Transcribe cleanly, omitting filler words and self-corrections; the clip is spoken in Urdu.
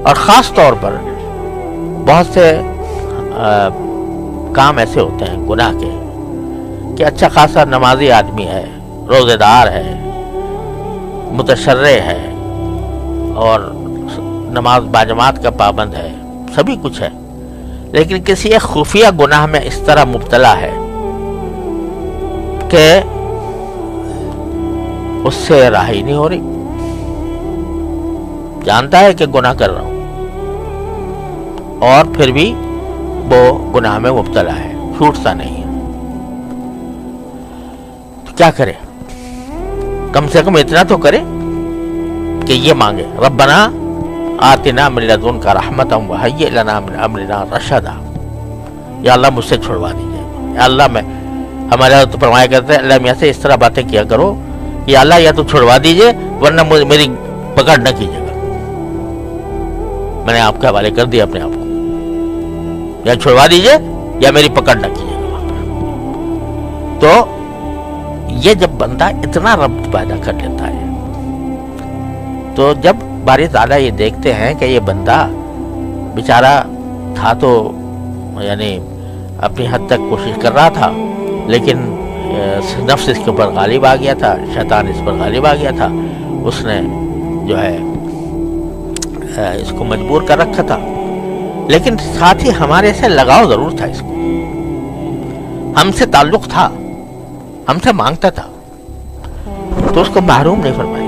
اور خاص طور پر بہت سے کام ایسے ہوتے ہیں گناہ کے کہ اچھا خاصا نمازی آدمی ہے، روزے دار ہے، متشرع ہے اور نماز باجماعت کا پابند ہے، سبھی کچھ ہے، لیکن کسی ایک خفیہ گناہ میں اس طرح مبتلا ہے کہ اس سے رہائی نہیں ہو رہی، جانتا ہے کہ گناہ کر رہا ہوں اور پھر بھی وہ گناہ میں مبتلا ہے، چھوٹتا نہیں ہے، تو کیا کرے؟ کم سے کم اتنا تو کرے کہ یہ مانگے ربنا آتنا من لدنک رحمتا وہیئ لنا من امرنا رشدا، یا اللہ مجھ سے چھڑوا دیجیے، یا اللہ میں ہمارے تو فرمایا کرتے ہیں اللہ میاں سے اس طرح باتیں کیا کرو کہ اللہ یا تو چھڑوا دیجیے ورنہ میری پکڑ نہ کیجیے گا، میں نے آپ کے حوالے کر دیا اپنے آپ کو، یا چھڑوا دیجیے یا میری پکڑ نہ کیجیے گا وہاں پر۔ تو یہ جب بندہ اتنا ربط پیدا کر لیتا ہے تو جب باری تعالیٰ یہ دیکھتے ہیں کہ یہ بندہ بیچارہ تھا تو یعنی اپنی حد تک کوشش کر رہا تھا، لیکن نفس اس کے اوپر غالب آ گیا تھا، شیطان اس پر غالب آ گیا تھا، اس نے جو ہے اس کو مجبور کر رکھا تھا، لیکن ساتھ ہی ہمارے سے لگاؤ ضرور تھا، اس کو ہم سے تعلق تھا، ہم سے مانگتا تھا، تو اس کو محروم نہیں فرمایا۔